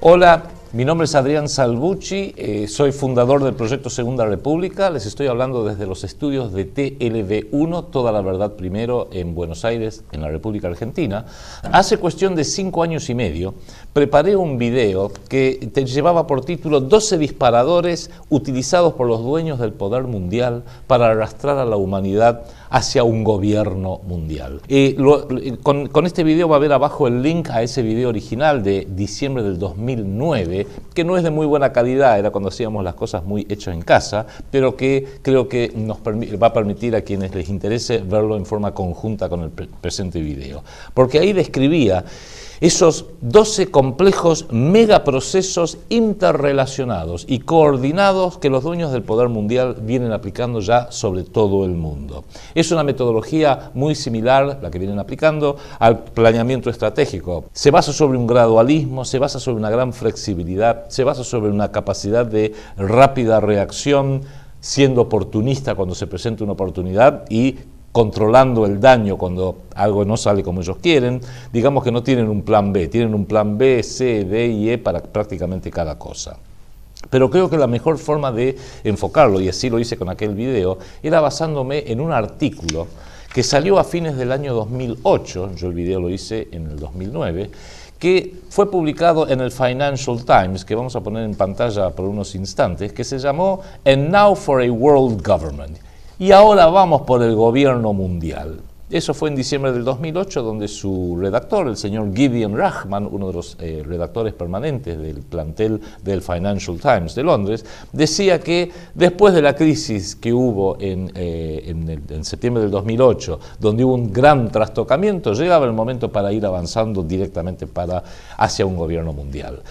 Hola, mi nombre es Adrián Salvucci, soy fundador del proyecto Segunda República. Les estoy hablando desde los estudios de TLV1, Toda la Verdad Primero, en Buenos Aires, en la República Argentina. Hace cuestión de 5 años y medio, preparé un video que llevaba por título 12 disparadores utilizados por los dueños del poder mundial para arrastrar a la humanidad hacia un gobierno mundial. Con este video va a ver abajo el link a ese video original de diciembre del 2009, que no es de muy buena calidad, era cuando hacíamos las cosas muy hechas en casa, pero que creo que va a permitir a quienes les interese verlo en forma conjunta con el presente video. Porque ahí describía esos 12 complejos megaprocesos interrelacionados y coordinados que los dueños del poder mundial vienen aplicando ya sobre todo el mundo. Es una metodología muy similar, la que vienen aplicando, al planeamiento estratégico. Se basa sobre un gradualismo, se basa sobre una gran flexibilidad, se basa sobre una capacidad de rápida reacción, siendo oportunista cuando se presenta una oportunidad y controlando el daño cuando algo no sale como ellos quieren. Digamos que no tienen un plan B, tienen un plan B, C, D y E para prácticamente cada cosa. Pero creo que la mejor forma de enfocarlo, y así lo hice con aquel video, era basándome en un artículo que salió a fines del año 2008, yo el video lo hice en el 2009, que fue publicado en el Financial Times, que vamos a poner en pantalla por unos instantes, que se llamó And Now for a World Government. Y ahora vamos por el gobierno mundial. Eso fue en diciembre del 2008, donde su redactor, el señor Gideon Rachman, uno de los redactores permanentes del plantel del Financial Times de Londres, decía que después de la crisis que hubo en septiembre del 2008, donde hubo un gran trastocamiento, llegaba el momento para ir avanzando directamente hacia un gobierno mundial.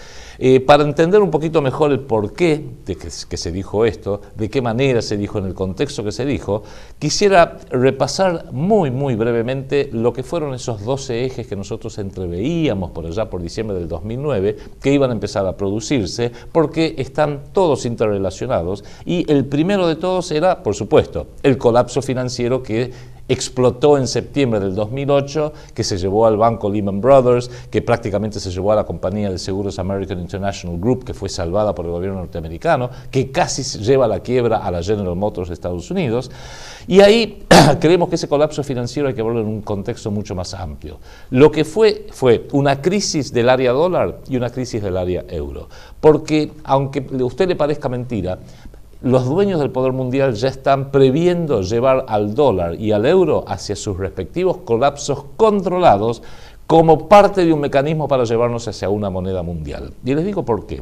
Para entender un poquito mejor el porqué de que se dijo esto, de qué manera se dijo, en el contexto que se dijo, quisiera repasar muy brevemente lo que fueron esos 12 ejes que nosotros entreveíamos por allá por diciembre del 2009, que iban a empezar a producirse, porque están todos interrelacionados, y el primero de todos era, por supuesto, el colapso financiero que explotó en septiembre del 2008, que se llevó al banco Lehman Brothers, que prácticamente se llevó a la compañía de seguros American International Group, que fue salvada por el gobierno norteamericano, que casi lleva a la quiebra a la General Motors de Estados Unidos. Y ahí creemos que ese colapso financiero hay que verlo en un contexto mucho más amplio. Lo que fue una crisis del área dólar y una crisis del área euro. Porque, aunque a usted le parezca mentira, los dueños del poder mundial ya están previendo llevar al dólar y al euro hacia sus respectivos colapsos controlados como parte de un mecanismo para llevarnos hacia una moneda mundial. Y les digo por qué.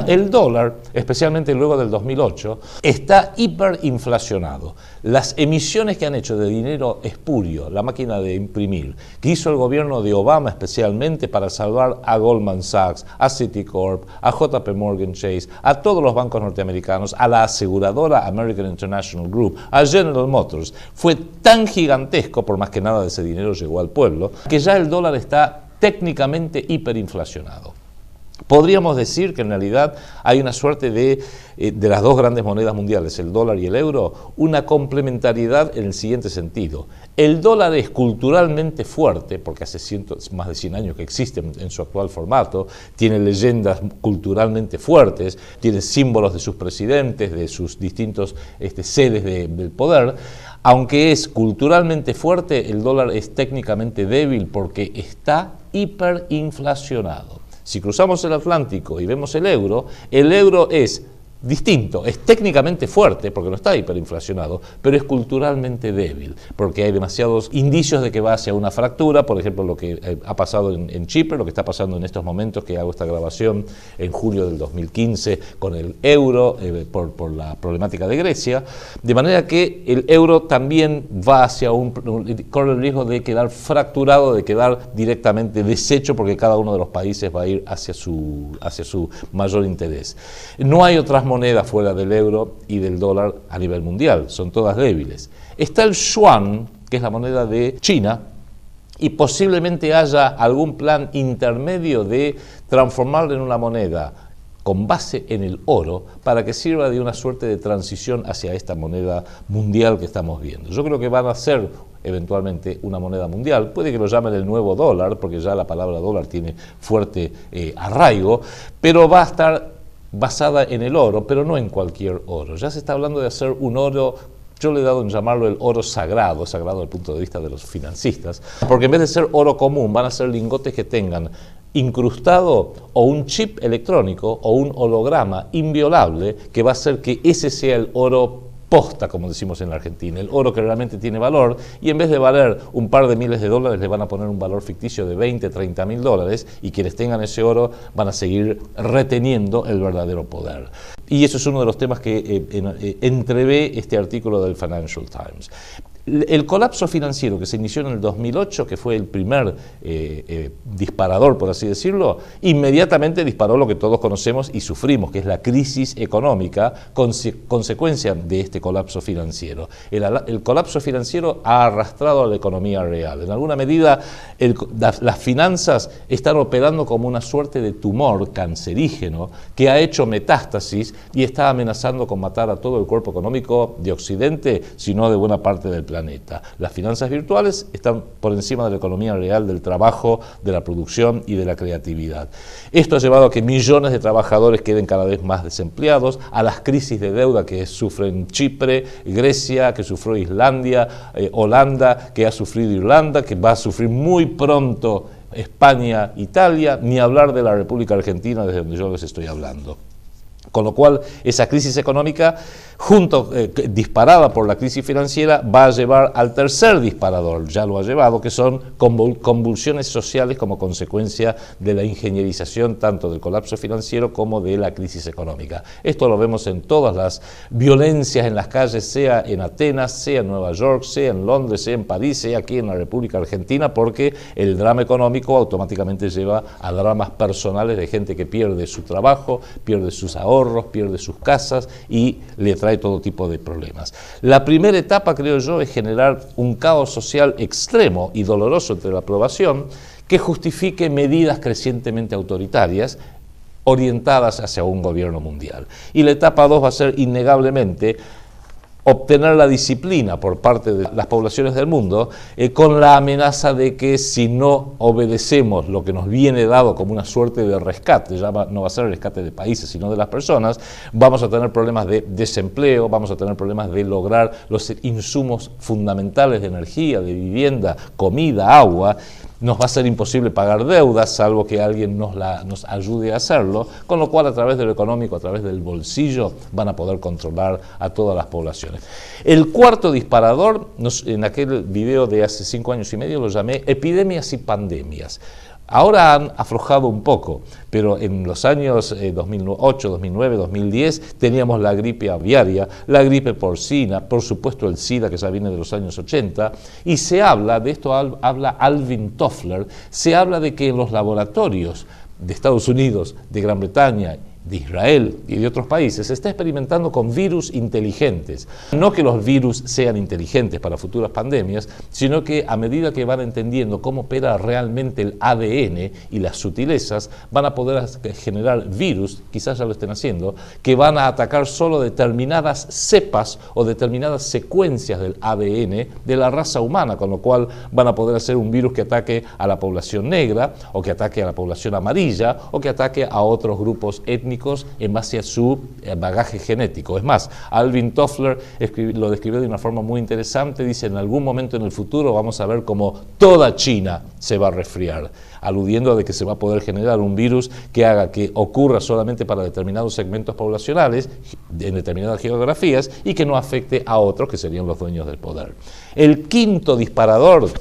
El dólar, especialmente luego del 2008, está hiperinflacionado. Las emisiones que han hecho de dinero espurio, la máquina de imprimir, que hizo el gobierno de Obama especialmente para salvar a Goldman Sachs, a Citicorp, a JP Morgan Chase, a todos los bancos norteamericanos, a la aseguradora American International Group, a General Motors, fue tan gigantesco, por más que nada de ese dinero llegó al pueblo, que ya el dólar está técnicamente hiperinflacionado. Podríamos decir que en realidad hay una suerte de las dos grandes monedas mundiales, el dólar y el euro, una complementariedad en el siguiente sentido. El dólar es culturalmente fuerte, porque hace más de 100 años que existe en su actual formato, tiene leyendas culturalmente fuertes, tiene símbolos de sus presidentes, de sus distintos sedes del poder. Aunque es culturalmente fuerte, el dólar es técnicamente débil porque está hiperinflacionado. Si cruzamos el Atlántico y vemos el euro es distinto, es técnicamente fuerte porque no está hiperinflacionado, pero es culturalmente débil porque hay demasiados indicios de que va hacia una fractura. Por ejemplo, lo que ha pasado en Chipre, lo que está pasando en estos momentos que hago esta grabación en julio del 2015 con el euro por la problemática de Grecia, de manera que el euro también va hacia corre el riesgo de quedar fracturado, de quedar directamente deshecho, porque cada uno de los países va a ir hacia su mayor interés. No hay otras monedas fuera del euro y del dólar a nivel mundial, son todas débiles. Está el yuan, que es la moneda de China, y posiblemente haya algún plan intermedio de transformarla en una moneda con base en el oro para que sirva de una suerte de transición hacia esta moneda mundial que estamos viendo. Yo creo que van a ser eventualmente una moneda mundial. Puede que lo llamen el nuevo dólar, porque ya la palabra dólar tiene fuerte arraigo, pero va a estar basada en el oro, pero no en cualquier oro. Ya se está hablando de hacer un oro, yo le he dado en llamarlo el oro sagrado, sagrado desde el punto de vista de los financistas, porque en vez de ser oro común, van a ser lingotes que tengan incrustado o un chip electrónico o un holograma inviolable que va a hacer que ese sea el oro posta, como decimos en la Argentina, el oro que realmente tiene valor, y en vez de valer un par de miles de dólares le van a poner un valor ficticio de 20, 30 mil dólares, y quienes tengan ese oro van a seguir reteniendo el verdadero poder. Y eso es uno de los temas que entrevé este artículo del Financial Times. El colapso financiero que se inició en el 2008, que fue el primer disparador, por así decirlo, inmediatamente disparó lo que todos conocemos y sufrimos, que es la crisis económica, consecuencia de este colapso financiero. El colapso financiero ha arrastrado a la economía real. En alguna medida, las finanzas están operando como una suerte de tumor cancerígeno que ha hecho metástasis y está amenazando con matar a todo el cuerpo económico de Occidente, sino de buena parte del planeta. Las finanzas virtuales están por encima de la economía real del trabajo, de la producción y de la creatividad. Esto ha llevado a que millones de trabajadores queden cada vez más desempleados, a las crisis de deuda que sufren Chipre, Grecia, que sufrió Islandia, Holanda, que ha sufrido Irlanda, que va a sufrir muy pronto España, Italia, ni hablar de la República Argentina, desde donde yo les estoy hablando. Con lo cual, esa crisis económica, disparada por la crisis financiera, va a llevar al tercer disparador, ya lo ha llevado, que son convulsiones sociales como consecuencia de la ingenierización tanto del colapso financiero como de la crisis económica. Esto lo vemos en todas las violencias en las calles, sea en Atenas, sea en Nueva York, sea en Londres, sea en París, sea aquí en la República Argentina, porque el drama económico automáticamente lleva a dramas personales de gente que pierde su trabajo, pierde sus ahorros, pierde sus casas y le trae todo tipo de problemas. La primera etapa, creo yo, es generar un caos social extremo y doloroso entre la población que justifique medidas crecientemente autoritarias orientadas hacia un gobierno mundial. Y la etapa 2 va a ser innegablemente obtener la disciplina por parte de las poblaciones del mundo, con la amenaza de que si no obedecemos lo que nos viene dado como una suerte de rescate, ya no va a ser el rescate de países, sino de las personas, vamos a tener problemas de desempleo, vamos a tener problemas de lograr los insumos fundamentales de energía, de vivienda, comida, agua. Nos va a ser imposible pagar deudas, salvo que alguien nos ayude a hacerlo, con lo cual a través de lo económico, a través del bolsillo, van a poder controlar a todas las poblaciones. El cuarto disparador, en aquel video de hace 5 años y medio lo llamé epidemias y pandemias. Ahora han aflojado un poco, pero en los años 2008, 2009, 2010 teníamos la gripe aviaria, la gripe porcina, por supuesto el SIDA, que ya viene de los años 80, y se habla, de esto habla Alvin Toffler, se habla de que en los laboratorios de Estados Unidos, de Gran Bretaña, de Israel y de otros países, se está experimentando con virus inteligentes. No que los virus sean inteligentes para futuras pandemias, sino que a medida que van entendiendo cómo opera realmente el ADN y las sutilezas, van a poder generar virus, quizás ya lo estén haciendo, que van a atacar solo determinadas cepas o determinadas secuencias del ADN de la raza humana, con lo cual van a poder hacer un virus que ataque a la población negra, o que ataque a la población amarilla, o que ataque a otros grupos étnicos en base a su bagaje genético. Es más, Alvin Toffler lo describió de una forma muy interesante, dice: en algún momento en el futuro vamos a ver cómo toda China se va a resfriar, aludiendo a de que se va a poder generar un virus que haga que ocurra solamente para determinados segmentos poblacionales, en determinadas geografías, y que no afecte a otros que serían los dueños del poder. El quinto disparador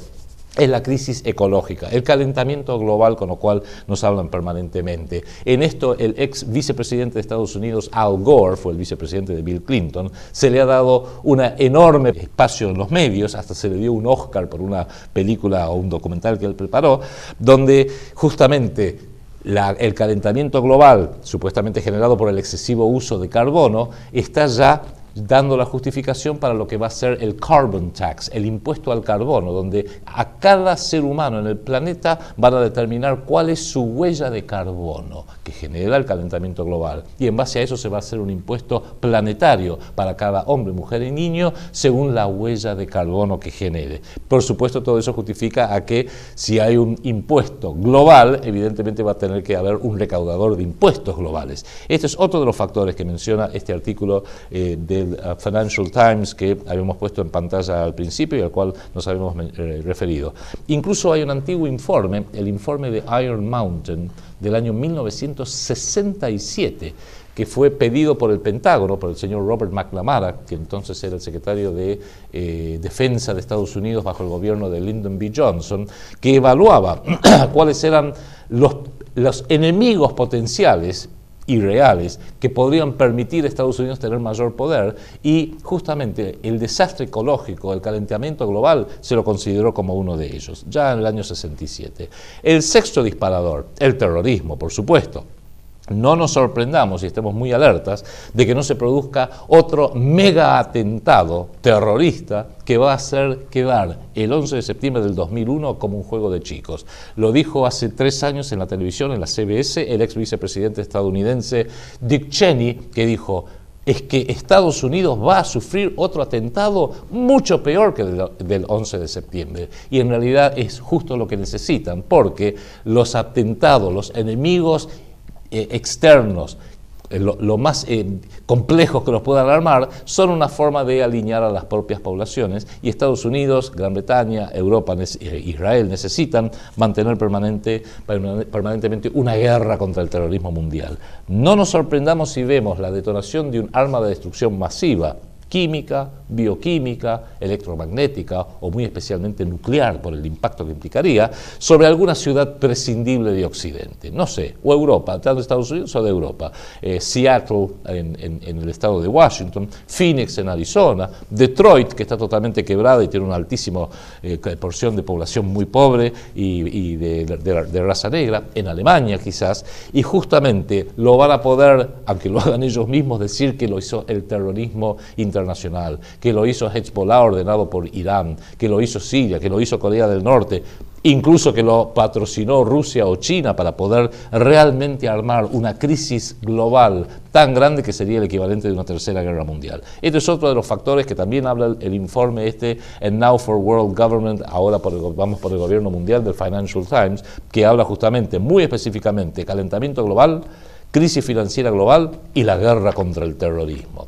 es la crisis ecológica, el calentamiento global, con lo cual nos hablan permanentemente. En esto, el ex vicepresidente de Estados Unidos, Al Gore, fue el vicepresidente de Bill Clinton, se le ha dado un enorme espacio en los medios, hasta se le dio un Oscar por una película o un documental que él preparó, donde justamente el calentamiento global, supuestamente generado por el excesivo uso de carbono, está ya dando la justificación para lo que va a ser el carbon tax, el impuesto al carbono, donde a cada ser humano en el planeta van a determinar cuál es su huella de carbono que genera el calentamiento global. Y en base a eso se va a hacer un impuesto planetario para cada hombre, mujer y niño según la huella de carbono que genere. Por supuesto, todo eso justifica a que si hay un impuesto global, evidentemente va a tener que haber un recaudador de impuestos globales. Este es otro de los factores que menciona este artículo del Financial Times que habíamos puesto en pantalla al principio y al cual nos habíamos referido. Incluso hay un antiguo informe, el informe de Iron Mountain del año 1967, que fue pedido por el Pentágono, por el señor Robert McNamara, que entonces era el secretario de Defensa de Estados Unidos bajo el gobierno de Lyndon B. Johnson, que evaluaba cuáles eran los enemigos potenciales y reales que podrían permitir a Estados Unidos tener mayor poder, y justamente el desastre ecológico, el calentamiento global, se lo consideró como uno de ellos, ya en el año 67. El sexto disparador, el terrorismo, por supuesto. No nos sorprendamos y estemos muy alertas de que no se produzca otro mega atentado terrorista que va a hacer quedar el 11 de septiembre del 2001 como un juego de chicos. Lo dijo hace 3 años en la televisión, en la CBS, el ex vicepresidente estadounidense Dick Cheney, que dijo: es que Estados Unidos va a sufrir otro atentado mucho peor que del 11 de septiembre. Y en realidad es justo lo que necesitan, porque los atentados, los enemigos externos, lo más complejos que los puedan armar, son una forma de alinear a las propias poblaciones, y Estados Unidos, Gran Bretaña, Europa, Israel necesitan mantener permanentemente una guerra contra el terrorismo mundial. No nos sorprendamos si vemos la detonación de un arma de destrucción masiva, química, bioquímica, electromagnética o muy especialmente nuclear por el impacto que implicaría sobre alguna ciudad prescindible de Occidente, no sé, o Europa, tanto de Estados Unidos o de Europa, Seattle en el estado de Washington, Phoenix en Arizona, Detroit, que está totalmente quebrada y tiene una altísima porción de población muy pobre y de raza negra, en Alemania quizás, y justamente lo van a poder, aunque lo hagan ellos mismos, decir que lo hizo el terrorismo internacional, que lo hizo Hezbollah ordenado por Irán, que lo hizo Siria, que lo hizo Corea del Norte, incluso que lo patrocinó Rusia o China para poder realmente armar una crisis global tan grande que sería el equivalente de una tercera guerra mundial. Este es otro de los factores que también habla el informe And Now for World Government, ahora vamos por el gobierno mundial, del Financial Times, que habla justamente, muy específicamente, calentamiento global, crisis financiera global y la guerra contra el terrorismo.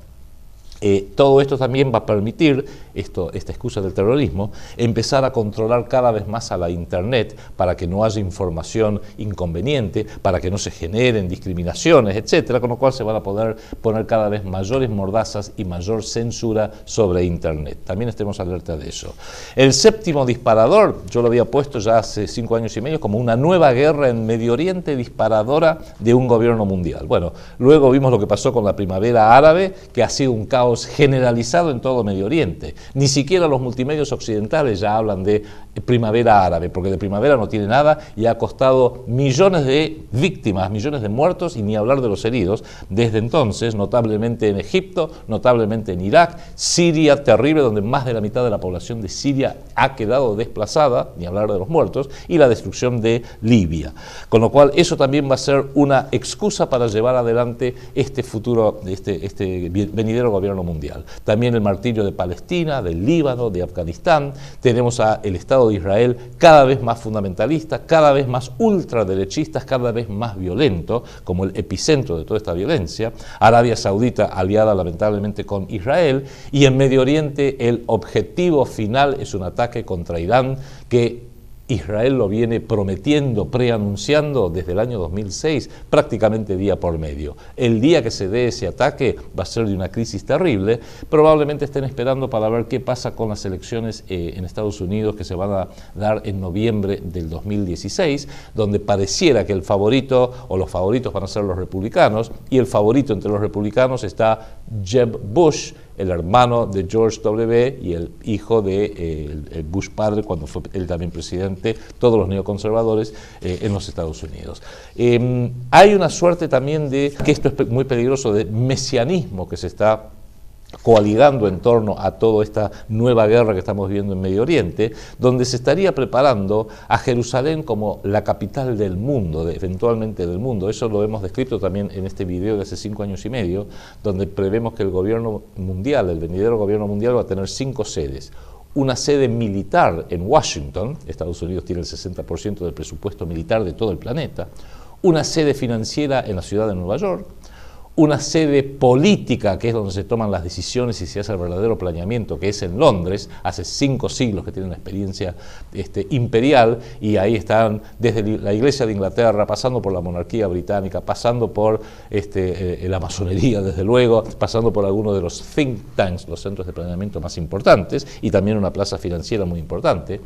Todo esto también va a permitir, esta excusa del terrorismo, empezar a controlar cada vez más a la Internet para que no haya información inconveniente, para que no se generen discriminaciones, etcétera, con lo cual se van a poder poner cada vez mayores mordazas y mayor censura sobre Internet. También estemos alerta de eso. El séptimo disparador, yo lo había puesto ya hace 5 años y medio como una nueva guerra en Medio Oriente disparadora de un gobierno mundial. Bueno, luego vimos lo que pasó con la primavera árabe, que ha sido un caos generalizado en todo Medio Oriente. Ni siquiera los multimedios occidentales ya hablan de primavera árabe, porque de primavera no tiene nada y ha costado millones de víctimas, millones de muertos, y ni hablar de los heridos desde entonces, notablemente en Egipto, notablemente en Irak, Siria terrible, donde más de la mitad de la población de Siria ha quedado desplazada, ni hablar de los muertos, y la destrucción de Libia. Con lo cual eso también va a ser una excusa para llevar adelante este futuro, este venidero gobierno mundial. También el martirio de Palestina, del Líbano, de Afganistán. Tenemos el Estado de Israel cada vez más fundamentalista, cada vez más ultraderechista, cada vez más violento, como el epicentro de toda esta violencia. Arabia Saudita aliada lamentablemente con Israel, y en Medio Oriente el objetivo final es un ataque contra Irán que Israel lo viene prometiendo, preanunciando desde el año 2006, prácticamente día por medio. El día que se dé ese ataque va a ser de una crisis terrible. Probablemente estén esperando para ver qué pasa con las elecciones en Estados Unidos que se van a dar en noviembre del 2016, donde pareciera que el favorito o los favoritos van a ser los republicanos, y el favorito entre los republicanos está Jeb Bush, el hermano de George W. y el hijo de el Bush padre cuando fue él también presidente, todos los neoconservadores en los Estados Unidos. Hay una suerte también de, que esto es muy peligroso, de mesianismo que se está coaligando en torno a toda esta nueva guerra que estamos viviendo en Medio Oriente, donde se estaría preparando a Jerusalén como la capital del mundo, eventualmente del mundo. Eso lo hemos descrito también en este video de hace 5 años y medio, donde prevemos que el gobierno mundial, el venidero gobierno mundial, va a tener 5 sedes. Una sede militar en Washington, Estados Unidos tiene el 60% del presupuesto militar de todo el planeta, una sede financiera en la ciudad de Nueva York, una sede política, que es donde se toman las decisiones y se hace el verdadero planeamiento, que es en Londres, hace 5 siglos que tiene una experiencia imperial, y ahí están desde la Iglesia de Inglaterra, pasando por la monarquía británica, pasando por la masonería, desde luego, pasando por algunos de los think tanks, los centros de planeamiento más importantes, y también una plaza financiera muy importante.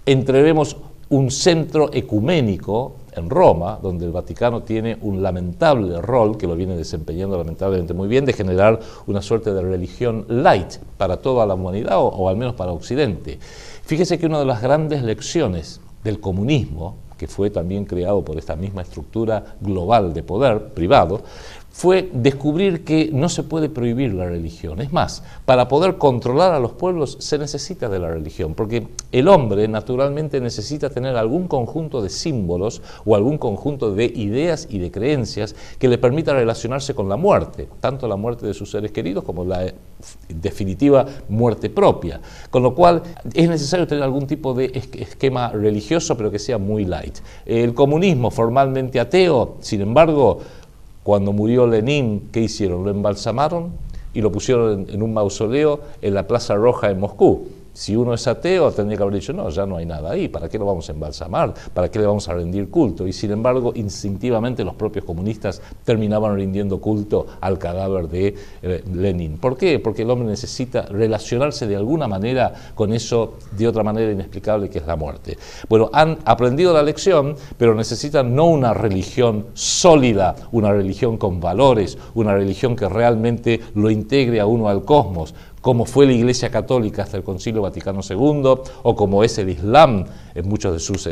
Entrevemos un centro ecuménico en Roma, donde el Vaticano tiene un lamentable rol, que lo viene desempeñando lamentablemente muy bien, de generar una suerte de religión light para toda la humanidad, o al menos para Occidente. Fíjese que una de las grandes lecciones del comunismo, que fue también creado por esta misma estructura global de poder privado, fue descubrir que no se puede prohibir la religión. Es más, para poder controlar a los pueblos se necesita de la religión, porque el hombre naturalmente necesita tener algún conjunto de símbolos o algún conjunto de ideas y de creencias que le permita relacionarse con la muerte, tanto la muerte de sus seres queridos como la definitiva muerte propia. Con lo cual es necesario tener algún tipo de esquema religioso, pero que sea muy light. El comunismo, formalmente ateo, sin embargo, cuando murió Lenin, ¿qué hicieron? Lo embalsamaron y lo pusieron en un mausoleo en la Plaza Roja en Moscú. Si uno es ateo, tendría que haber dicho, no, ya no hay nada ahí, ¿para qué lo vamos a embalsamar? ¿Para qué le vamos a rendir culto? Y sin embargo, instintivamente los propios comunistas terminaban rindiendo culto al cadáver de Lenin. ¿Por qué? Porque el hombre necesita relacionarse de alguna manera con eso, de otra manera inexplicable, que es la muerte. Bueno, han aprendido la lección, pero necesitan no una religión sólida, una religión con valores, una religión que realmente lo integre a uno al cosmos, como fue la Iglesia Católica hasta el Concilio Vaticano II, o como es el Islam en muchas de sus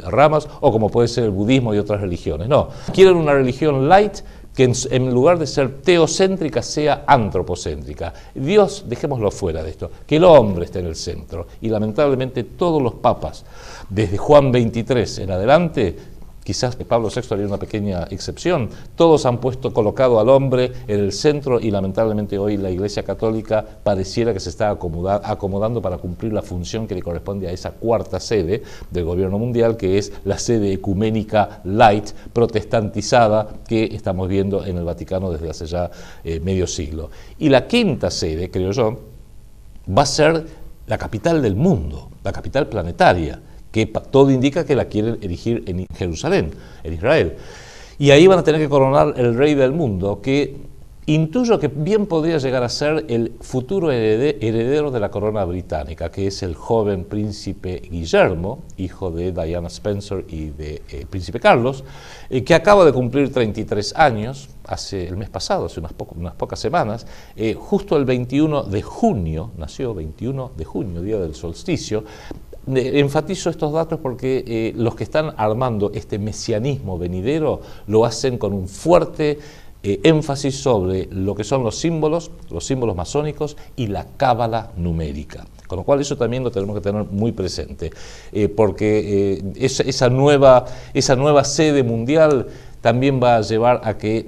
ramas, o como puede ser el budismo y otras religiones. No, quieren una religión light que en lugar de ser teocéntrica sea antropocéntrica. Dios, dejémoslo fuera de esto, que el hombre esté en el centro. Y lamentablemente todos los papas, desde Juan XXIII en adelante, quizás Pablo VI haría una pequeña excepción, todos han colocado al hombre en el centro, y lamentablemente hoy la Iglesia Católica pareciera que se está acomodando para cumplir la función que le corresponde a esa cuarta sede del gobierno mundial, que es la sede ecuménica light, protestantizada, que estamos viendo en el Vaticano desde hace ya medio siglo. Y la quinta sede, creo yo, va a ser la capital del mundo, la capital planetaria, que todo indica que la quieren erigir en Jerusalén, en Israel. Y ahí van a tener que coronar el rey del mundo, que intuyo que bien podría llegar a ser el futuro heredero de la corona británica, que es el joven príncipe Guillermo, hijo de Diana Spencer y de príncipe Carlos, que acaba de cumplir 33 años, el mes pasado, hace unas pocas semanas, justo el 21 de junio, nació 21 de junio, día del solsticio. Enfatizo estos datos porque los que están armando este mesianismo venidero lo hacen con un fuerte énfasis sobre lo que son los símbolos masónicos y la cábala numérica. Con lo cual eso también lo tenemos que tener muy presente, porque esa nueva sede mundial también va a llevar a que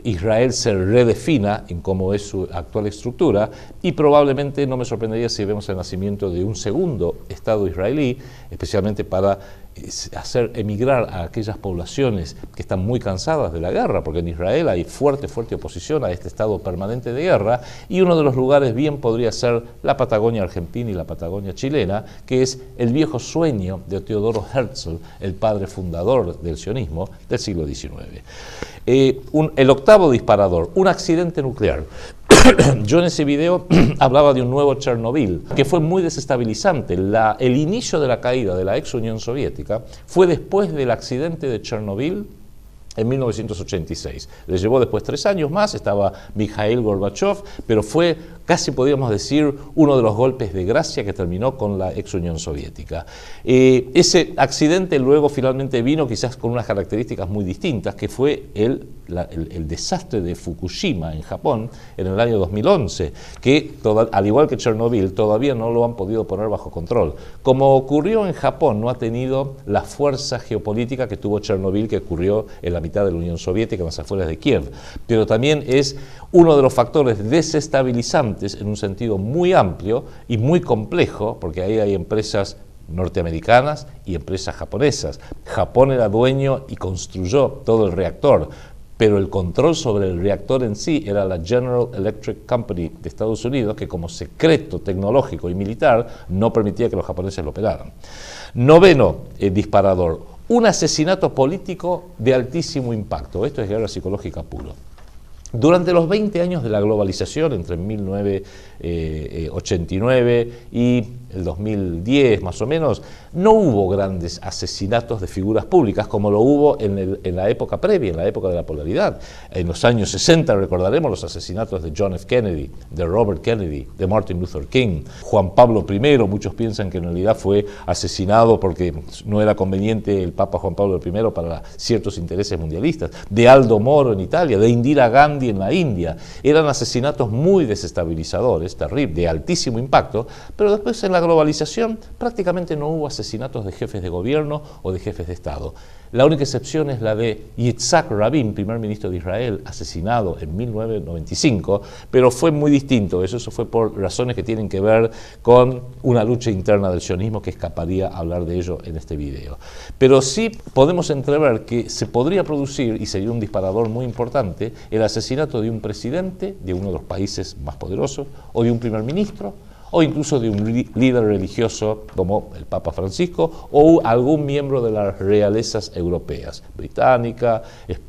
Israel se redefina en cómo es su actual estructura, y probablemente no me sorprendería si vemos el nacimiento de un segundo Estado israelí, especialmente para hacer emigrar a aquellas poblaciones que están muy cansadas de la guerra, porque en Israel hay fuerte oposición a este estado permanente de guerra, y uno de los lugares bien podría ser la Patagonia argentina y la Patagonia chilena, que es el viejo sueño de Teodoro Herzl, el padre fundador del sionismo del siglo XIX. El octavo disparador, un accidente nuclear. Yo en ese video hablaba de un nuevo Chernobyl, que fue muy desestabilizante. El inicio de la caída de la ex Unión Soviética fue después del accidente de Chernobyl en 1986. Le llevó después 3 años más, estaba Mikhail Gorbachev, pero fue, casi podríamos decir, uno de los golpes de gracia que terminó con la ex Unión Soviética. Ese accidente luego finalmente vino quizás con unas características muy distintas, que fue el desastre de Fukushima en Japón en el año 2011, que al igual que Chernobyl todavía no lo han podido poner bajo control. Como ocurrió en Japón, no ha tenido la fuerza geopolítica que tuvo Chernobyl, que ocurrió en la mitad de la Unión Soviética, en las afueras de Kiev, pero también es uno de los factores desestabilizantes en un sentido muy amplio y muy complejo, porque ahí hay empresas norteamericanas y empresas japonesas. Japón era dueño y construyó todo el reactor, pero el control sobre el reactor en sí era la General Electric Company de Estados Unidos, que como secreto tecnológico y militar no permitía que los japoneses lo operaran. Noveno disparador, un asesinato político de altísimo impacto. Esto es guerra psicológica puro. Durante los 20 años de la globalización, entre 1989 y el 2010 más o menos, no hubo grandes asesinatos de figuras públicas como lo hubo en la época previa, en la época de la polaridad. En los años 60 recordaremos los asesinatos de John F. Kennedy, de Robert Kennedy, de Martin Luther King. Juan Pablo I, muchos piensan que en realidad fue asesinado porque no era conveniente el Papa Juan Pablo I para ciertos intereses mundialistas. De Aldo Moro en Italia, de Indira Gandhi en la India. Eran asesinatos muy desestabilizadores, terribles, de altísimo impacto, pero después en la globalización prácticamente no hubo asesinatos de jefes de gobierno o de jefes de Estado. La única excepción es la de Yitzhak Rabin, primer ministro de Israel, asesinado en 1995, pero fue muy distinto. Eso fue por razones que tienen que ver con una lucha interna del sionismo, que escaparía a hablar de ello en este video. Pero sí podemos entrever que se podría producir, y sería un disparador muy importante, el asesinato de un presidente de uno de los países más poderosos, o de un primer ministro, o incluso de un líder religioso como el Papa Francisco o algún miembro de las realezas europeas, británica,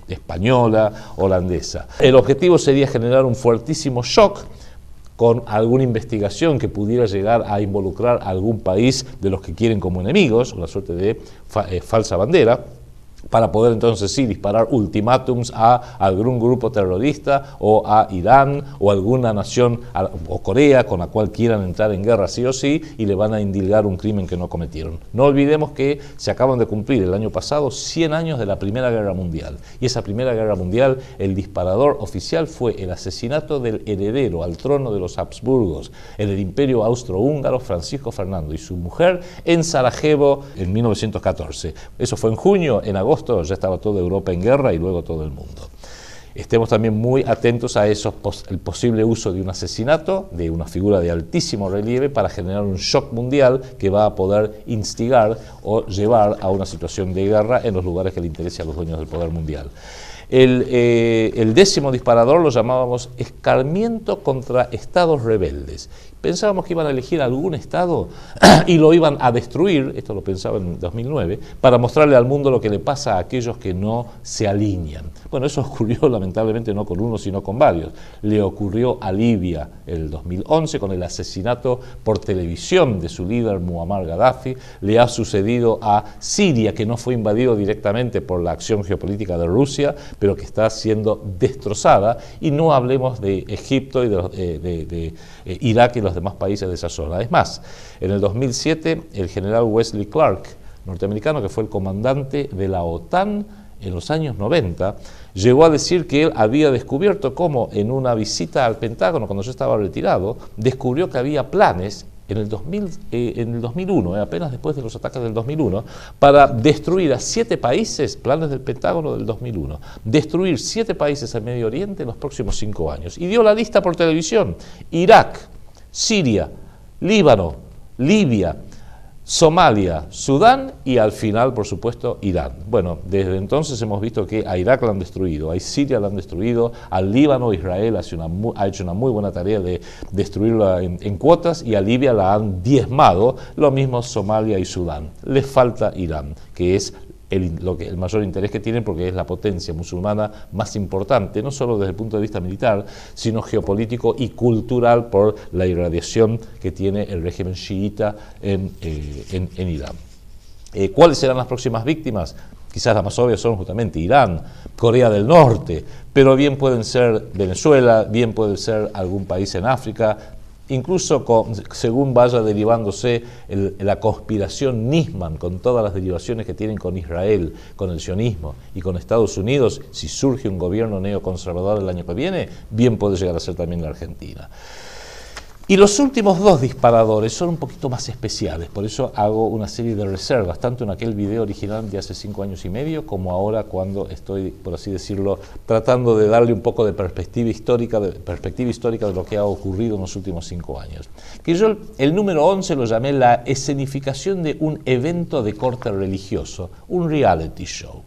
española, holandesa. El objetivo sería generar un fuertísimo shock con alguna investigación que pudiera llegar a involucrar a algún país de los que quieren como enemigos, una suerte de falsa bandera, para poder entonces sí disparar ultimátums a algún grupo terrorista o a Irán o alguna nación o Corea con la cual quieran entrar en guerra sí o sí y le van a indilgar un crimen que no cometieron. No olvidemos que se acaban de cumplir el año pasado 100 años de la Primera Guerra Mundial, y esa Primera Guerra Mundial, el disparador oficial fue el asesinato del heredero al trono de los Habsburgos en el Imperio Austrohúngaro, Francisco Fernando, y su mujer en Sarajevo en 1914. Eso fue en junio. En agosto ya estaba toda Europa en guerra y luego todo el mundo. Estemos también muy atentos a el posible uso de un asesinato de una figura de altísimo relieve para generar un shock mundial que va a poder instigar o llevar a una situación de guerra en los lugares que le interese a los dueños del poder mundial. El décimo disparador lo llamábamos escarmiento contra estados rebeldes. Pensábamos que iban a elegir algún estado y lo iban a destruir, esto lo pensaba en 2009, para mostrarle al mundo lo que le pasa a aquellos que no se alinean. Bueno, eso ocurrió lamentablemente no con uno, sino con varios. Le ocurrió a Libia en el 2011 con el asesinato por televisión de su líder Muammar Gaddafi. Le ha sucedido a Siria, que no fue invadido directamente por la acción geopolítica de Rusia, pero que está siendo destrozada. Y no hablemos de Egipto y de Irak y los demás países de esa zona. Es más, en el 2007 el general Wesley Clark, norteamericano, que fue el comandante de la OTAN en los años 90, llegó a decir que él había descubierto cómo en una visita al Pentágono, cuando yo estaba retirado, descubrió que había planes en el 2001, apenas después de los ataques del 2001, para destruir a 7 países, planes del Pentágono del 2001, destruir 7 países en Medio Oriente en los próximos 5 años. Y dio la lista por televisión: Irak, Siria, Líbano, Libia, Somalia, Sudán y al final, por supuesto, Irán. Bueno, desde entonces hemos visto que a Irak la han destruido, a Siria la han destruido, al Líbano Israel ha hecho una muy buena tarea de destruirla en cuotas, y a Libia la han diezmado, lo mismo Somalia y Sudán. Les falta Irán, que es el mayor interés que tienen, porque es la potencia musulmana más importante, no solo desde el punto de vista militar, sino geopolítico y cultural por la irradiación que tiene el régimen chiita en Irán. ¿Cuáles serán las próximas víctimas? quizás las más obvias son justamente Irán, Corea del Norte, pero bien pueden ser Venezuela, bien puede ser algún país en África, incluso según vaya derivándose la conspiración Nisman, con todas las derivaciones que tienen con Israel, con el sionismo y con Estados Unidos, si surge un gobierno neoconservador el año que viene, bien puede llegar a ser también la Argentina. Y los últimos dos disparadores son un poquito más especiales, por eso hago una serie de reservas, tanto en aquel video original de hace 5 años y medio, como ahora cuando estoy, por así decirlo, tratando de darle un poco de perspectiva histórica de lo que ha ocurrido en los últimos 5 años. Que yo el número 11 lo llamé la escenificación de un evento de corte religioso, un reality show.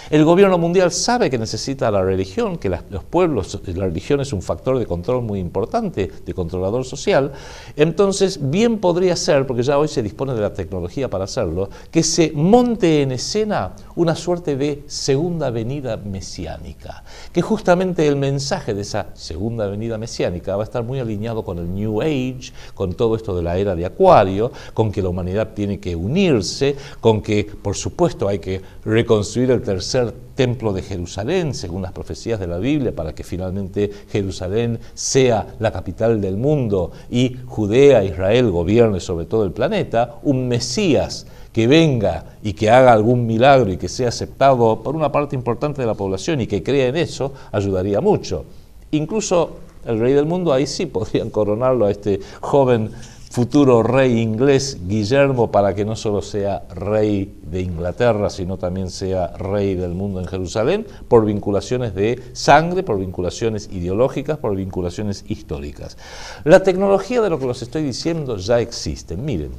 El gobierno mundial sabe que necesita la religión, que los pueblos, la religión es un factor de control muy importante, de controlador social. Entonces, bien podría ser, porque ya hoy se dispone de la tecnología para hacerlo, que se monte en escena una suerte de segunda venida mesiánica, que justamente el mensaje de esa segunda venida mesiánica va a estar muy alineado con el New Age, con todo esto de la era de Acuario, con que la humanidad tiene que unirse, con que, por supuesto, hay que reconstruir el tercer templo de Jerusalén, según las profecías de la Biblia, para que finalmente Jerusalén sea la capital del mundo y Judea, Israel, gobierne sobre todo el planeta, un Mesías que venga y que haga algún milagro y que sea aceptado por una parte importante de la población y que crea en eso, ayudaría mucho. Incluso el rey del mundo, ahí sí podrían coronarlo a este joven futuro rey inglés, Guillermo, para que no solo sea rey de Inglaterra, sino también sea rey del mundo en Jerusalén, por vinculaciones de sangre, por vinculaciones ideológicas, por vinculaciones históricas. La tecnología de lo que les estoy diciendo ya existe. Miren,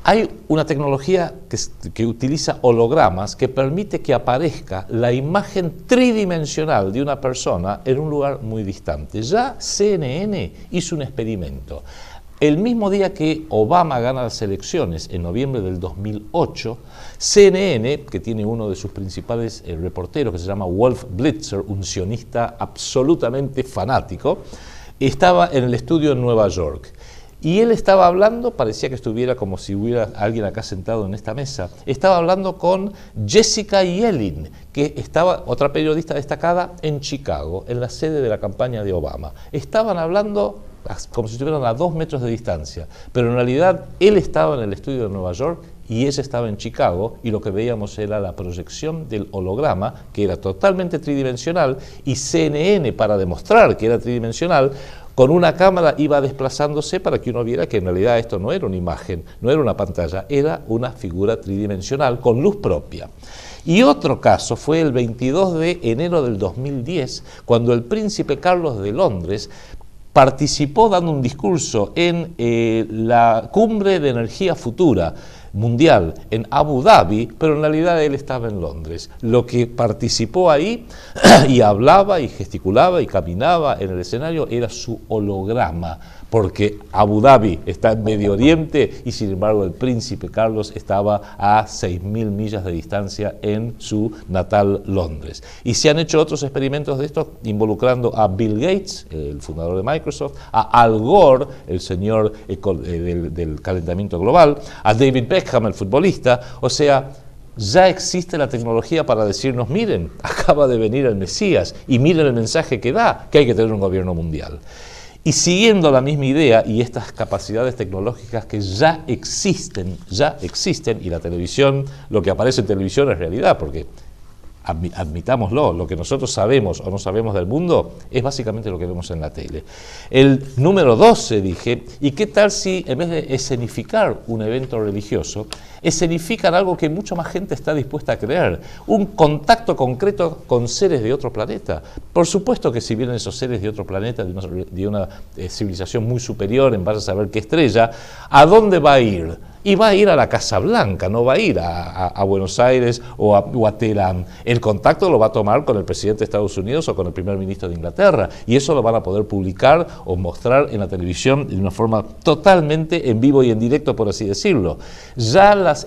hay una tecnología que utiliza hologramas que permite que aparezca la imagen tridimensional de una persona en un lugar muy distante. Ya CNN hizo un experimento. El mismo día que Obama gana las elecciones, en noviembre del 2008, CNN, que tiene uno de sus principales reporteros, que se llama Wolf Blitzer, un sionista absolutamente fanático, estaba en el estudio en Nueva York. Y él estaba hablando, parecía que estuviera como si hubiera alguien acá sentado en esta mesa, estaba hablando con Jessica Yellin, que estaba, otra periodista destacada, en Chicago, en la sede de la campaña de Obama. Estaban hablando como si estuvieran a 2 metros de distancia, pero en realidad él estaba en el estudio de Nueva York y ella estaba en Chicago, y lo que veíamos era la proyección del holograma, que era totalmente tridimensional, y CNN, para demostrar que era tridimensional, con una cámara iba desplazándose para que uno viera que en realidad esto no era una imagen, no era una pantalla, era una figura tridimensional con luz propia. Y otro caso fue el 22 de enero del 2010, cuando el príncipe Carlos de Londres participó dando un discurso en la Cumbre de Energía Futura Mundial en Abu Dhabi, pero en realidad él estaba en Londres. Lo que participó ahí y hablaba y gesticulaba y caminaba en el escenario era su holograma, porque Abu Dhabi está en Medio Oriente y sin embargo el príncipe Carlos estaba a 6.000 millas de distancia en su natal Londres. Y se han hecho otros experimentos de esto involucrando a Bill Gates, el fundador de Microsoft, a Al Gore, el señor del calentamiento global, a David Beckham, el futbolista. O sea, ya existe la tecnología para decirnos, miren, acaba de venir el Mesías y miren el mensaje que da, que hay que tener un gobierno mundial. Y siguiendo la misma idea y estas capacidades tecnológicas que ya existen, y la televisión, lo que aparece en televisión es realidad, porque admitámoslo, lo que nosotros sabemos o no sabemos del mundo es básicamente lo que vemos en la tele. El número 12 dije, ¿y qué tal si en vez de escenificar un evento religioso, escenifican algo que mucha más gente está dispuesta a creer? Un contacto concreto con seres de otro planeta. Por supuesto que si vienen esos seres de otro planeta, de una civilización muy superior, en base a saber qué estrella, ¿a dónde va a ir? Y va a ir a la Casa Blanca, no va a ir a Buenos Aires o a Teherán. El contacto lo va a tomar con el presidente de Estados Unidos o con el primer ministro de Inglaterra, y eso lo van a poder publicar o mostrar en la televisión de una forma totalmente en vivo y en directo, por así decirlo. Ya la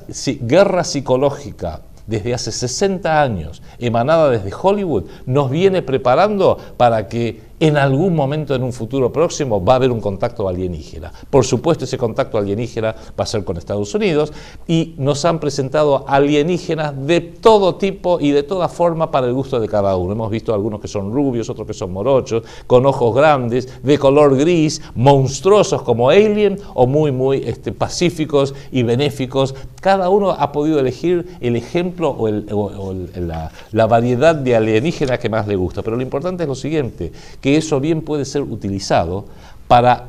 guerra psicológica desde hace 60 años, emanada desde Hollywood, nos viene preparando para que en algún momento en un futuro próximo va a haber un contacto alienígena. Por supuesto, ese contacto alienígena va a ser con Estados Unidos y nos han presentado alienígenas de todo tipo y de toda forma para el gusto de cada uno. Hemos visto algunos que son rubios, otros que son morochos, con ojos grandes, de color gris, monstruosos como Alien o muy pacíficos y benéficos. Cada uno ha podido elegir el ejemplo o la variedad de alienígenas que más le gusta. Pero lo importante es lo siguiente, que eso bien puede ser utilizado para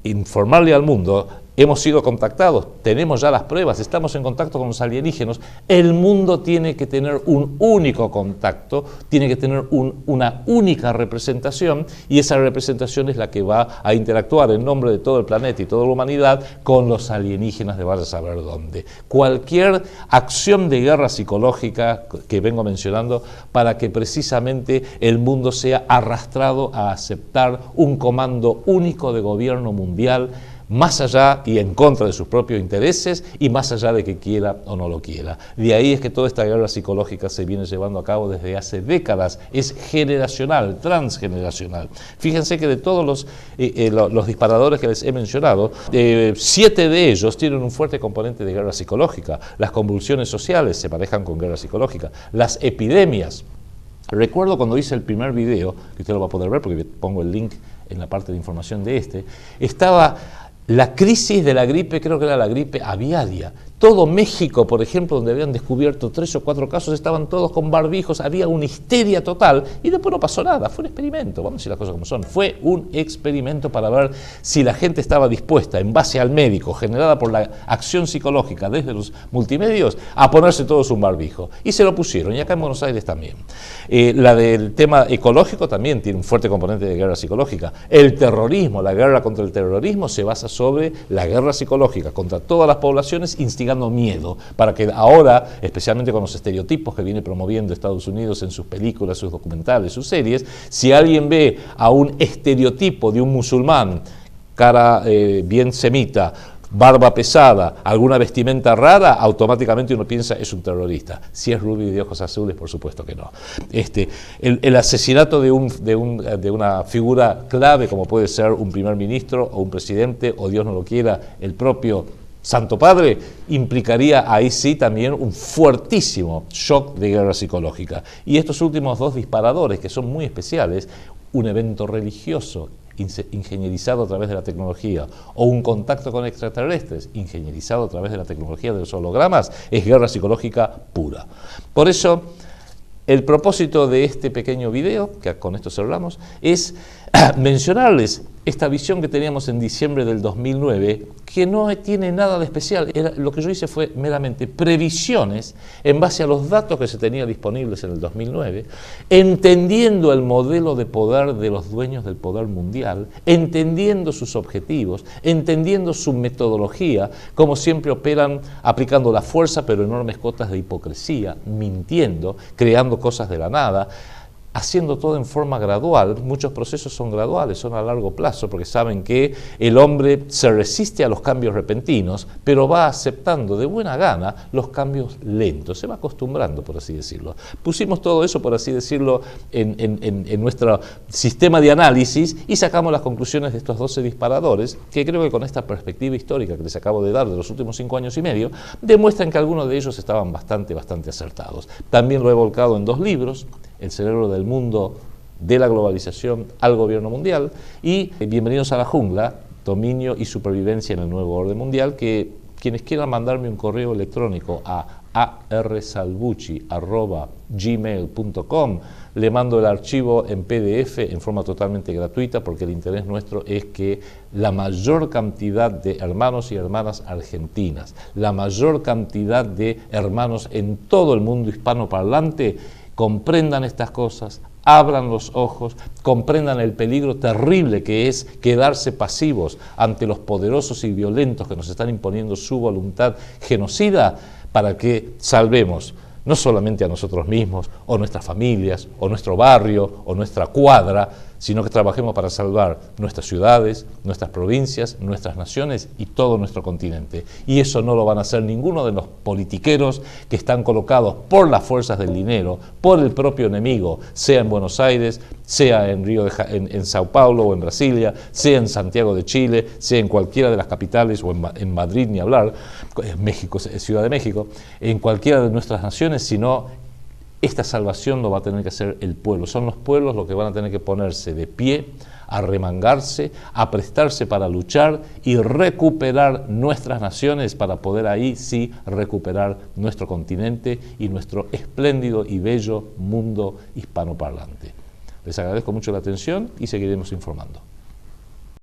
informarle al mundo: hemos sido contactados, tenemos ya las pruebas, estamos en contacto con los alienígenas. El mundo tiene que tener un único contacto, tiene que tener una única representación, y esa representación es la que va a interactuar en nombre de todo el planeta y toda la humanidad con los alienígenas de vaya a saber dónde. Cualquier acción de guerra psicológica que vengo mencionando para que precisamente el mundo sea arrastrado a aceptar un comando único de gobierno mundial, más allá y en contra de sus propios intereses y más allá de que quiera o no lo quiera. De ahí es que toda esta guerra psicológica se viene llevando a cabo desde hace décadas, es generacional, transgeneracional. Fíjense que de todos los disparadores que les he mencionado, 7 de ellos tienen un fuerte componente de guerra psicológica. Las convulsiones sociales se manejan con guerra psicológica, las epidemias. Recuerdo cuando hice el primer video, que usted lo va a poder ver porque pongo el link en la parte de información de estaba la crisis de la gripe, creo que era la gripe aviaria. Todo México, por ejemplo, donde habían descubierto 3 o 4 casos, estaban todos con barbijos, había una histeria total y después no pasó nada. Fue un experimento, vamos a decir las cosas como son. Fue un experimento para ver si la gente estaba dispuesta, en base al médico, generada por la acción psicológica desde los multimedios, a ponerse todos un barbijo. Y se lo pusieron, y acá en Buenos Aires también. La del tema ecológico también tiene un fuerte componente de guerra psicológica. El terrorismo, la guerra contra el terrorismo se basa sobre la guerra psicológica contra todas las poblaciones, instigando miedo, para que ahora, especialmente con los estereotipos que viene promoviendo Estados Unidos en sus películas, sus documentales, sus series, si alguien ve a un estereotipo de un musulmán, cara bien semita, barba pesada, alguna vestimenta rara, automáticamente uno piensa es un terrorista. Si es rubio y de ojos azules, por supuesto que no. El asesinato de una figura clave, como puede ser un primer ministro o un presidente, o Dios no lo quiera, el propio Santo Padre, implicaría ahí sí también un fuertísimo shock de guerra psicológica. Y estos últimos 2 disparadores, que son muy especiales, un evento religioso ingenierizado a través de la tecnología o un contacto con extraterrestres ingenierizado a través de la tecnología de los hologramas, es guerra psicológica pura. Por eso, el propósito de este pequeño video, que con esto cerramos, es mencionarles esta visión que teníamos en diciembre del 2009, que no tiene nada de especial. Lo que yo hice fue meramente previsiones en base a los datos que se tenían disponibles en el 2009, entendiendo el modelo de poder de los dueños del poder mundial, entendiendo sus objetivos, entendiendo su metodología, como siempre operan aplicando la fuerza, pero enormes cotas de hipocresía, mintiendo, creando cosas de la nada, haciendo todo en forma gradual. Muchos procesos son graduales, son a largo plazo, porque saben que el hombre se resiste a los cambios repentinos, pero va aceptando de buena gana los cambios lentos, se va acostumbrando, por así decirlo. Pusimos todo eso, por así decirlo, en nuestro sistema de análisis y sacamos las conclusiones de estos 12 disparadores, que creo que con esta perspectiva histórica que les acabo de dar de los últimos 5 años y medio, demuestran que algunos de ellos estaban bastante acertados. También lo he volcado en 2 libros, El cerebro del mundo, de la globalización al gobierno mundial, y Bienvenidos a la jungla, dominio y supervivencia en el nuevo orden mundial, que quienes quieran mandarme un correo electrónico a arsalvucci@gmail.com, le mando el archivo en PDF en forma totalmente gratuita, porque el interés nuestro es que la mayor cantidad de hermanos y hermanas argentinas, la mayor cantidad de hermanos en todo el mundo hispanoparlante, comprendan estas cosas, abran los ojos, comprendan el peligro terrible que es quedarse pasivos ante los poderosos y violentos que nos están imponiendo su voluntad genocida, para que salvemos no solamente a nosotros mismos, o nuestras familias, o nuestro barrio, o nuestra cuadra, sino que trabajemos para salvar nuestras ciudades, nuestras provincias, nuestras naciones y todo nuestro continente. Y eso no lo van a hacer ninguno de los politiqueros que están colocados por las fuerzas del dinero, por el propio enemigo, sea en Buenos Aires, sea en Sao Paulo o en Brasilia, sea en Santiago de Chile, sea en cualquiera de las capitales o en Madrid ni hablar, México, Ciudad de México, en cualquiera de nuestras naciones, sino esta salvación lo va a tener que hacer el pueblo. Son los pueblos los que van a tener que ponerse de pie, a remangarse, a prestarse para luchar y recuperar nuestras naciones para poder ahí sí recuperar nuestro continente y nuestro espléndido y bello mundo hispanoparlante. Les agradezco mucho la atención y seguiremos informando.